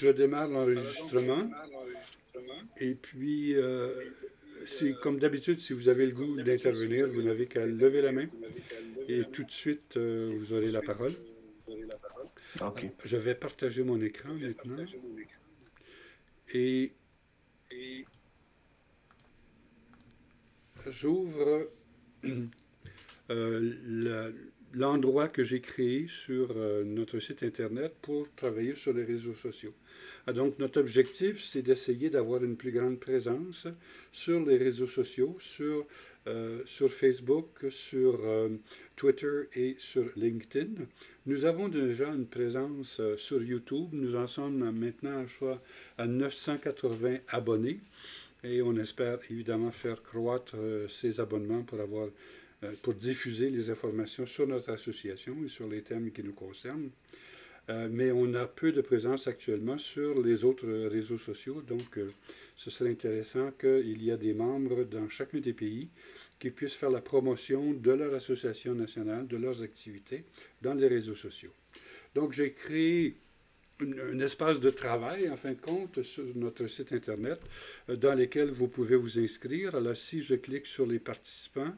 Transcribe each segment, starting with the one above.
je démarre l'enregistrement. Et puis, comme d'habitude, si vous avez le goût d'intervenir, vous n'avez qu'à lever la main et tout de suite, vous aurez la parole. Ok. Je vais partager mon écran maintenant et j'ouvre l'endroit que j'ai créé sur notre site Internet pour travailler sur les réseaux sociaux. Donc, notre objectif, c'est d'essayer d'avoir une plus grande présence sur les réseaux sociaux, sur Facebook, sur Twitter et sur LinkedIn. Nous avons déjà une présence sur YouTube. Nous en sommes maintenant, je crois, à 980 abonnés. Et on espère évidemment faire croître ces abonnements pour diffuser les informations sur notre association et sur les thèmes qui nous concernent. Mais on a peu de présence actuellement sur les autres réseaux sociaux, donc ce serait intéressant qu'il y ait des membres dans chacun des pays qui puissent faire la promotion de leur association nationale, de leurs activités dans les réseaux sociaux. Donc j'ai créé un espace de travail, en fin de compte, sur notre site Internet, dans lequel vous pouvez vous inscrire. Alors, si je clique sur les participants,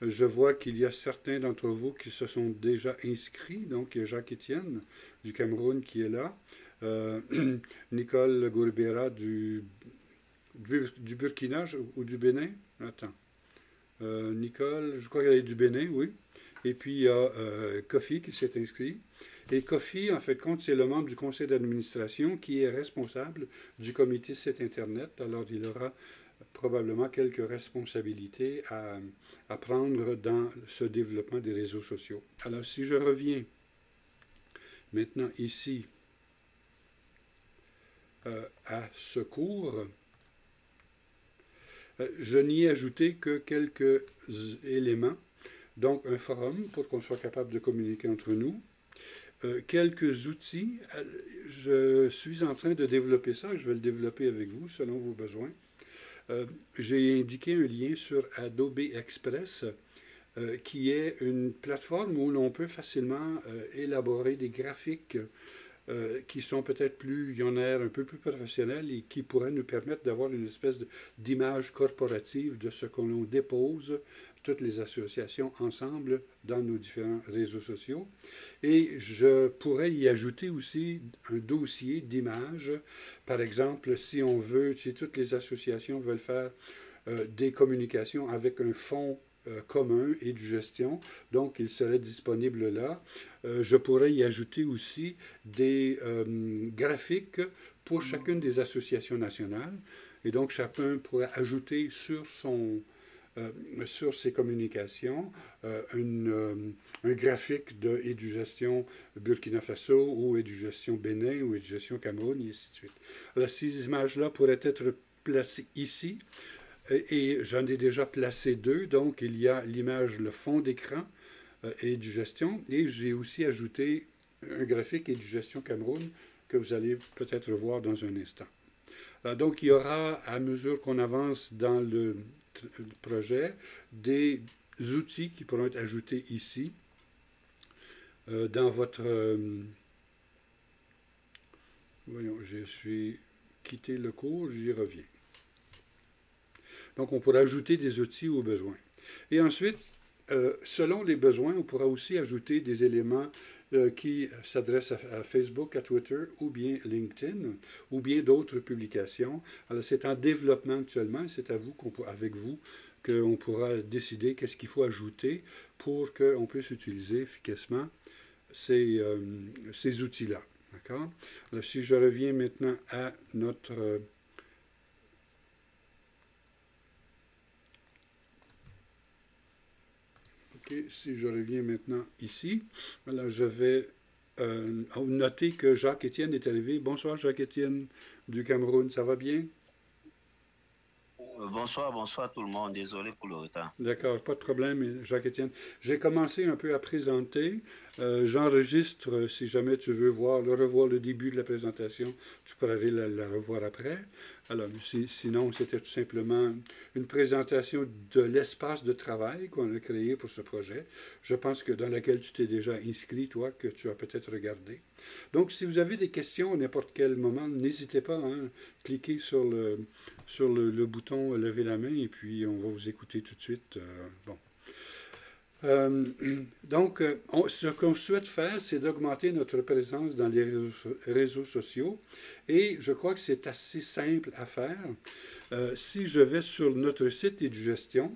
je vois qu'il y a certains d'entre vous qui se sont déjà inscrits. Donc, il y a Jacques-Étienne du Cameroun qui est là. Nicole Gourbera du Burkina ou du Bénin. Attends. Nicole, je crois qu'elle est du Bénin, oui. Et puis, il y a Kofi qui s'est inscrit. Et Kofi, en fait, compte, c'est le membre du conseil d'administration qui est responsable du comité site Internet. Alors, il aura probablement quelques responsabilités à prendre dans ce développement des réseaux sociaux. Alors, si je reviens maintenant ici à ce cours, je n'y ai ajouté que quelques éléments. Donc, un forum pour qu'on soit capable de communiquer entre nous. Quelques outils. Je suis en train de développer ça. Je vais le développer avec vous selon vos besoins. J'ai indiqué un lien sur Adobe Express, qui est une plateforme où l'on peut facilement élaborer des graphiques qui sont peut-être plus ionnaires, un peu plus professionnels et qui pourraient nous permettre d'avoir une espèce d'image corporative de ce que l'on dépose, toutes les associations ensemble dans nos différents réseaux sociaux. Et je pourrais y ajouter aussi un dossier d'images. Par exemple, si toutes les associations veulent faire des communications avec un fonds commun et de gestion, donc il serait disponible là. Je pourrais y ajouter aussi des graphiques pour chacune des associations nationales. Et donc, chacun pourrait ajouter sur ses communications un graphique de EduGestion Burkina Faso ou EduGestion Bénin ou EduGestion Cameroun, et ainsi de suite. Alors, ces images-là pourraient être placées ici, et j'en ai déjà placé deux. Donc, il y a l'image, le fond d'écran EduGestion, et j'ai aussi ajouté un graphique EduGestion Cameroun que vous allez peut-être voir dans un instant. Donc, il y aura, à mesure qu'on avance dans le projet, des outils qui pourront être ajoutés ici, dans votre... voyons, je suis quitté le cours, j'y reviens. Donc, on pourra ajouter des outils au besoin. Et ensuite, selon les besoins, on pourra aussi ajouter des éléments qui s'adressent à Facebook, à Twitter, ou bien LinkedIn, ou bien d'autres publications. Alors, c'est en développement actuellement, c'est avec vous qu'on pourra décider qu'est-ce qu'il faut ajouter pour qu'on puisse utiliser efficacement ces outils-là. D'accord? Alors, si je reviens maintenant à notre... si je reviens maintenant ici, alors je vais noter que Jacques-Étienne est arrivé. Bonsoir Jacques-Étienne du Cameroun, ça va bien? Bonsoir, bonsoir tout le monde. Désolé pour le retard. D'accord, pas de problème, Jacques-Étienne. J'ai commencé un peu à présenter. J'enregistre, si jamais tu veux revoir le début de la présentation, tu pourras aller la revoir après. Alors, sinon, c'était tout simplement une présentation de l'espace de travail qu'on a créé pour ce projet. Je pense que dans lequel tu t'es déjà inscrit, toi, que tu as peut-être regardé. Donc, si vous avez des questions à n'importe quel moment, n'hésitez pas, hein, cliquez sur le bouton lever la main et puis on va vous écouter tout de suite. Bon. Euh, donc, ce qu'on souhaite faire, c'est d'augmenter notre présence dans les réseaux sociaux et je crois que c'est assez simple à faire. Si je vais sur notre site Edugestion,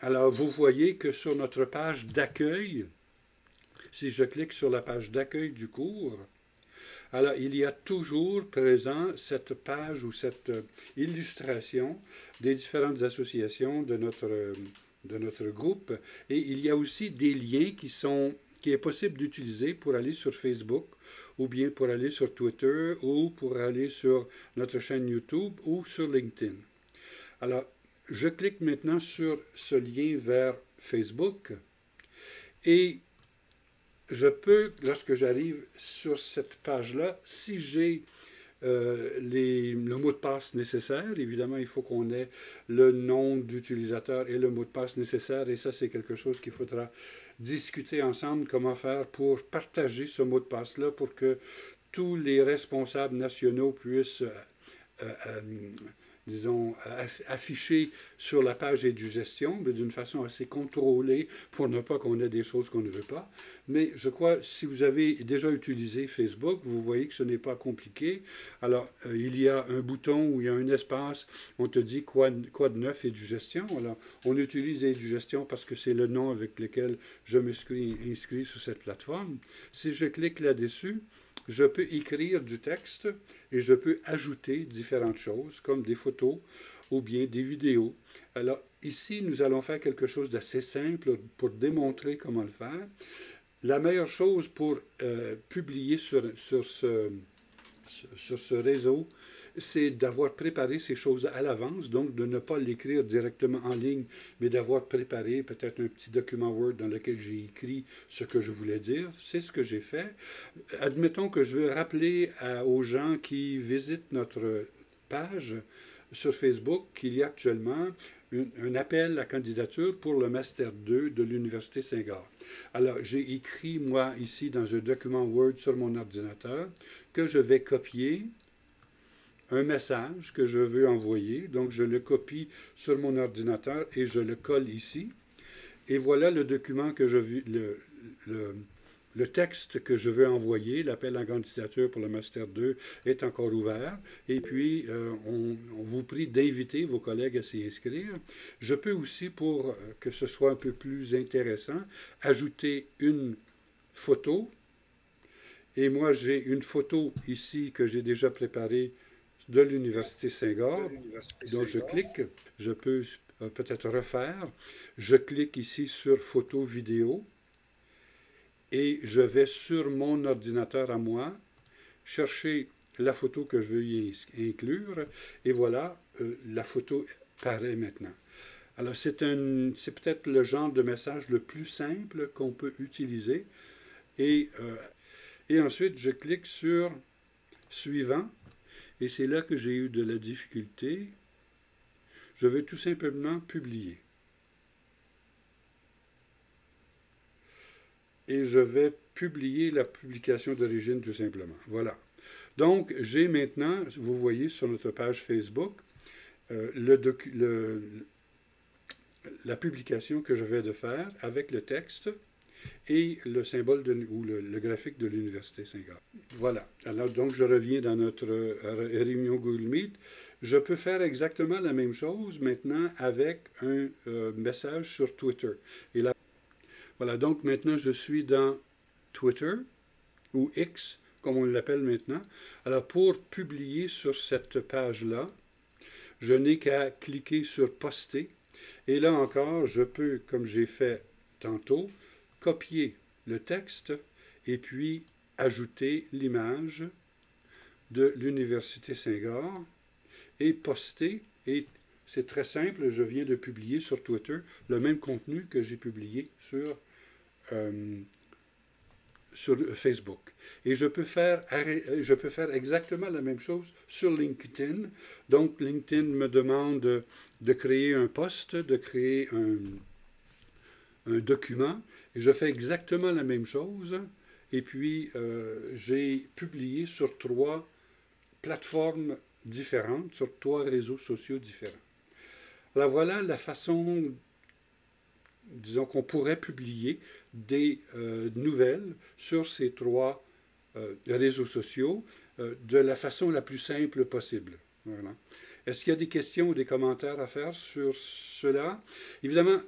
alors vous voyez que sur notre page d'accueil, si je clique sur la page d'accueil du cours, alors il y a toujours présent cette page ou cette illustration des différentes associations de notre groupe. Et il y a aussi des liens qui est possible d'utiliser pour aller sur Facebook, ou bien pour aller sur Twitter, ou pour aller sur notre chaîne YouTube, ou sur LinkedIn. Alors, je clique maintenant sur ce lien vers Facebook, et je peux, lorsque j'arrive sur cette page-là, si j'ai le mot de passe nécessaire. Évidemment, il faut qu'on ait le nom d'utilisateur et le mot de passe nécessaire. Et ça, c'est quelque chose qu'il faudra discuter ensemble, comment faire pour partager ce mot de passe-là pour que tous les responsables nationaux puissent, disons, afficher sur la page Edugestion, mais d'une façon assez contrôlée pour ne pas qu'on ait des choses qu'on ne veut pas. Mais je crois, si vous avez déjà utilisé Facebook, vous voyez que ce n'est pas compliqué. Alors, il y a un bouton où il y a un espace, on te dit quoi de neuf Edugestion. Alors, on utilise Edugestion parce que c'est le nom avec lequel je me suis inscrit sur cette plateforme. Si je clique là-dessus, je peux écrire du texte et je peux ajouter différentes choses comme des photos ou bien des vidéos. Alors ici, nous allons faire quelque chose d'assez simple pour démontrer comment le faire. La meilleure chose pour publier sur ce réseau, c'est d'avoir préparé ces choses à l'avance, donc de ne pas l'écrire directement en ligne, mais d'avoir préparé peut-être un petit document Word dans lequel j'ai écrit ce que je voulais dire. C'est ce que j'ai fait. Admettons que je veux rappeler aux gens qui visitent notre page sur Facebook qu'il y a actuellement un appel à candidature pour le Master 2 de l'Université Saint-Gall. Alors, j'ai écrit, moi, ici, dans un document Word sur mon ordinateur, que je vais copier un message que je veux envoyer. Donc, je le copie sur mon ordinateur et je le colle ici. Et voilà le document que je veux, le texte que je veux envoyer, l'appel à candidature pour le Master 2 est encore ouvert. Et puis, on vous prie d'inviter vos collègues à s'y inscrire. Je peux aussi, pour que ce soit un peu plus intéressant, ajouter une photo. Et moi, j'ai une photo ici que j'ai déjà préparée de l'Université Saint-Gall. Donc, je clique. Je peux peut-être refaire. Je clique ici sur photo vidéo. Et je vais sur mon ordinateur à moi chercher la photo que je veux y inclure. Et voilà, la photo paraît maintenant. Alors, c'est peut-être le genre de message le plus simple qu'on peut utiliser. Et ensuite, je clique sur Suivant. Et c'est là que j'ai eu de la difficulté. Je vais tout simplement publier. Et je vais publier la publication d'origine tout simplement. Voilà. Donc, j'ai maintenant, vous voyez sur notre page Facebook, la publication que je vais de faire avec le texte et le symbole ou le graphique de l'Université Saint-Gall. Voilà. Alors, donc, je reviens dans notre réunion Google Meet. Je peux faire exactement la même chose maintenant avec un message sur Twitter. Et là, voilà, donc maintenant je suis dans Twitter, ou X, comme on l'appelle maintenant. Alors pour publier sur cette page-là, je n'ai qu'à cliquer sur Poster. Et là encore, je peux, comme j'ai fait tantôt, copier le texte et puis ajouter l'image de l'Université Saint-Gall et poster. Et c'est très simple, je viens de publier sur Twitter le même contenu que j'ai publié sur sur Facebook. Et je peux faire exactement la même chose sur LinkedIn. Donc, LinkedIn me demande de créer un post, de créer un document, et je fais exactement la même chose. Et puis, j'ai publié sur 3 plateformes différentes, sur 3 réseaux sociaux différents. Alors voilà la façon, disons, qu'on pourrait publier des nouvelles sur ces 3 réseaux sociaux de la façon la plus simple possible. Voilà. Est-ce qu'il y a des questions ou des commentaires à faire sur cela? Évidemment,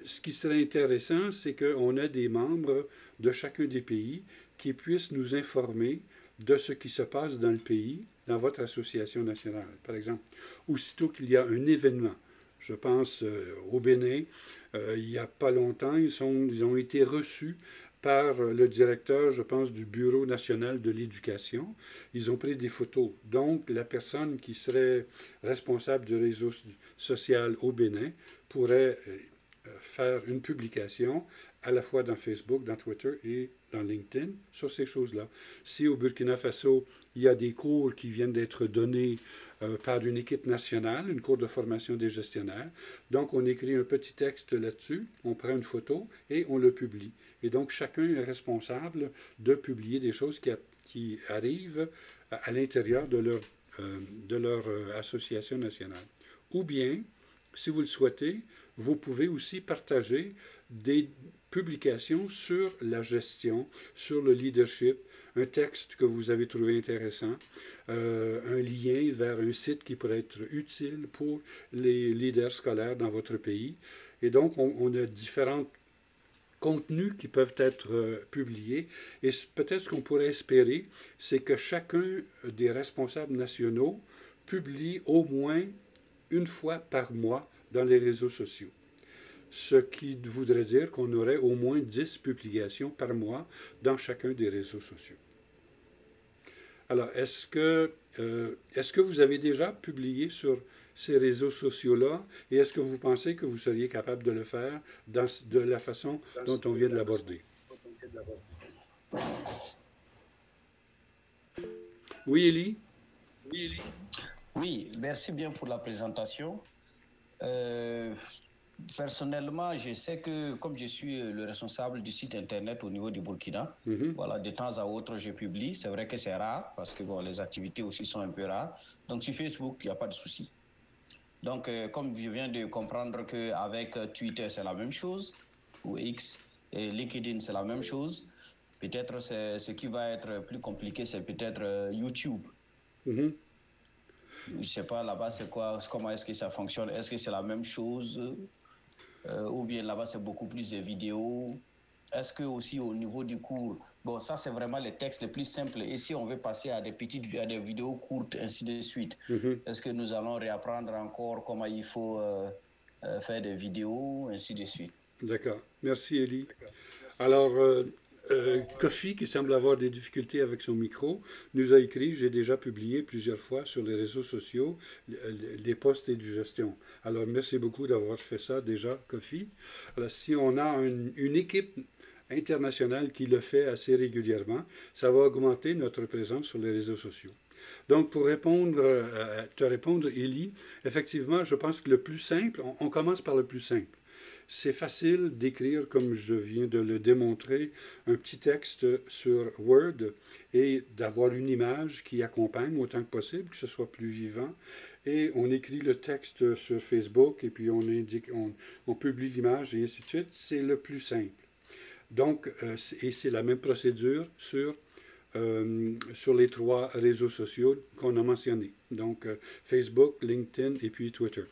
ce qui serait intéressant, c'est qu'on a des membres de chacun des pays qui puissent nous informer de ce qui se passe dans le pays, dans votre association nationale. Par exemple, aussitôt qu'il y a un événement, je pense au Bénin, il n'y a pas longtemps, ils ont été reçus par le directeur, je pense, du Bureau national de l'éducation. Ils ont pris des photos. Donc, la personne qui serait responsable du réseau social au Bénin pourrait faire une publication à la fois dans Facebook, dans Twitter et dans LinkedIn sur ces choses-là. Si au Burkina Faso, il y a des cours qui viennent d'être donnés par une équipe nationale, une cours de formation des gestionnaires, donc on écrit un petit texte là-dessus, on prend une photo et on le publie. Et donc chacun est responsable de publier des choses qui arrivent à l'intérieur de leur association nationale. Ou bien, si vous le souhaitez, vous pouvez aussi partager des publications sur la gestion, sur le leadership, un texte que vous avez trouvé intéressant, un lien vers un site qui pourrait être utile pour les leaders scolaires dans votre pays. Et donc, on a différents contenus qui peuvent être publiés. Et peut-être ce qu'on pourrait espérer, c'est que chacun des responsables nationaux publie au moins une fois par mois dans les réseaux sociaux. Ce qui voudrait dire qu'on aurait au moins 10 publications par mois dans chacun des réseaux sociaux. Alors, est-ce que vous avez déjà publié sur ces réseaux sociaux-là et est-ce que vous pensez que vous seriez capable de le faire de la façon dont on vient de l'aborder? Oui, Élie? Oui, merci bien pour la présentation. Personnellement, je sais que comme je suis le responsable du site internet au niveau du Burkina, voilà, de temps à autre, je publie. C'est vrai que c'est rare parce que bon, les activités aussi sont un peu rares. Donc sur Facebook, il n'y a pas de souci. Donc comme je viens de comprendre qu'avec Twitter, c'est la même chose, ou X, et LinkedIn, c'est la même chose. Peut-être ce qui va être plus compliqué, c'est peut-être YouTube. Je ne sais pas, là-bas, c'est quoi, comment est-ce que ça fonctionne? Est-ce que c'est la même chose? Ou bien là-bas, c'est beaucoup plus de vidéos? Est-ce que aussi au niveau du cours, bon, ça, c'est vraiment les textes les plus simples. Et si on veut passer à des vidéos courtes, ainsi de suite, est-ce que nous allons réapprendre encore comment il faut faire des vidéos, ainsi de suite? D'accord. Merci, Élie. Alors, Kofi, qui semble avoir des difficultés avec son micro, nous a écrit, j'ai déjà publié plusieurs fois sur les réseaux sociaux les postes et du gestion. Alors, merci beaucoup d'avoir fait ça déjà, Kofi. Alors, si on a une équipe internationale qui le fait assez régulièrement, ça va augmenter notre présence sur les réseaux sociaux. Donc, pour te répondre, Élie, effectivement, je pense que le plus simple, on commence par le plus simple. C'est facile d'écrire, comme je viens de le démontrer, un petit texte sur Word et d'avoir une image qui accompagne autant que possible, que ce soit plus vivant. Et on écrit le texte sur Facebook et puis on publie l'image et ainsi de suite. C'est le plus simple. Donc, et c'est la même procédure sur les 3 réseaux sociaux qu'on a mentionnés. Donc, Facebook, LinkedIn et puis Twitter.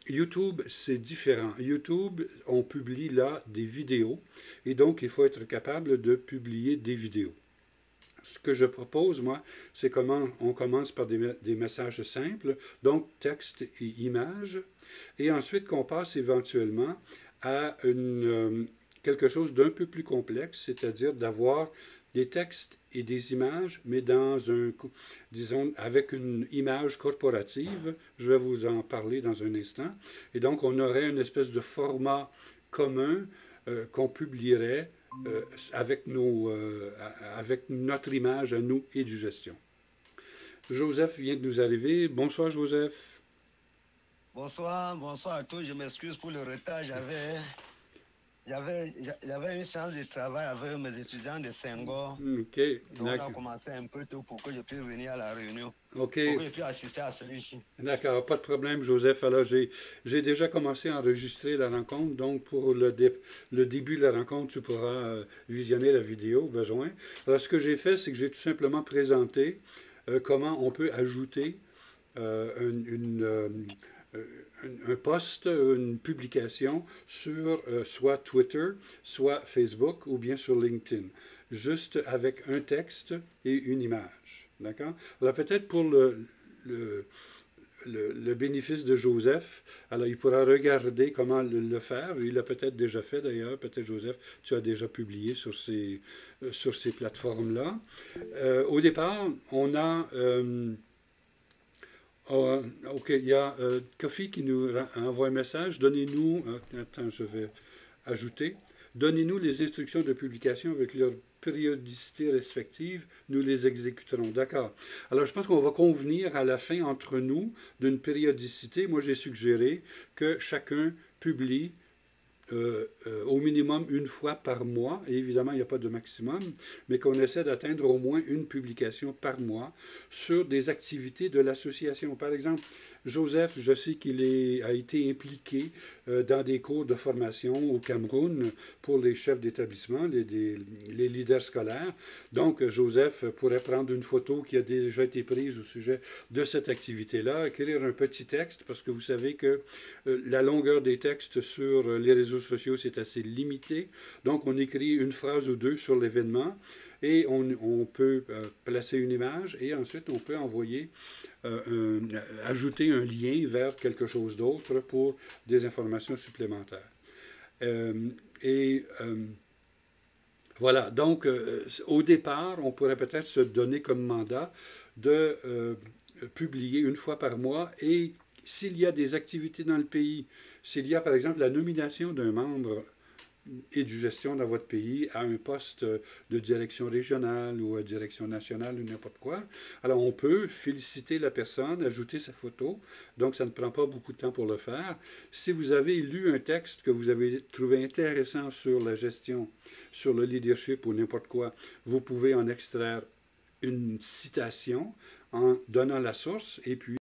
YouTube, c'est différent. YouTube, on publie là des vidéos et donc il faut être capable de publier des vidéos. Ce que je propose, moi, c'est comment on commence par des messages simples, donc texte et images, et ensuite qu'on passe éventuellement à quelque chose d'un peu plus complexe, c'est-à-dire d'avoir des textes et des images, mais disons, avec une image corporative. Je vais vous en parler dans un instant. Et donc, on aurait une espèce de format commun qu'on publierait avec notre image à nous et du gestion. Joseph vient de nous arriver. Bonsoir, Joseph. Bonsoir, bonsoir à tous. Je m'excuse pour le retard. J'avais une séance de travail avec mes étudiants de Senghor. OK. Donc, on a commencé un peu tôt pour que je puisse venir à la réunion. OK. Pour que je puisse assister à celui-ci. D'accord, pas de problème, Joseph. Alors, j'ai déjà commencé à enregistrer la rencontre. Donc, pour le début de la rencontre, tu pourras visionner la vidéo au besoin. Alors, ce que j'ai fait, c'est que j'ai tout simplement présenté comment on peut ajouter un post, une publication sur soit Twitter, soit Facebook ou bien sur LinkedIn, juste avec un texte et une image. D'accord? Alors peut-être pour le bénéfice de Joseph, alors il pourra regarder comment le faire. Il l'a peut-être déjà fait d'ailleurs. Peut-être Joseph, tu as déjà publié sur ces plateformes-là. Au départ, on a... OK, il y a Kofi qui nous envoie un message. Donnez-nous, attends, je vais ajouter. Donnez-nous les instructions de publication avec leur périodicité respective. Nous les exécuterons. D'accord. Alors, je pense qu'on va convenir à la fin entre nous d'une périodicité. Moi, j'ai suggéré que chacun publie au minimum une fois par mois, et évidemment, il n'y a pas de maximum, mais qu'on essaie d'atteindre au moins une publication par mois sur des activités de l'association. Par exemple, Joseph, je sais qu'il a été impliqué dans des cours de formation au Cameroun pour les chefs d'établissement, les leaders scolaires. Donc, Joseph pourrait prendre une photo qui a déjà été prise au sujet de cette activité-là, écrire un petit texte, parce que vous savez que la longueur des textes sur les réseaux sociaux, c'est assez limité. Donc, on écrit une phrase ou deux sur l'événement et on peut placer une image et ensuite on peut envoyer, ajouter un lien vers quelque chose d'autre pour des informations supplémentaires. Voilà, donc au départ, on pourrait peut-être se donner comme mandat de publier une fois par mois et s'il y a des activités dans le pays, s'il y a par exemple la nomination d'un membre et de gestion dans votre pays à un poste de direction régionale ou à direction nationale ou n'importe quoi. Alors, on peut féliciter la personne, ajouter sa photo, donc ça ne prend pas beaucoup de temps pour le faire. Si vous avez lu un texte que vous avez trouvé intéressant sur la gestion, sur le leadership ou n'importe quoi, vous pouvez en extraire une citation en donnant la source et puis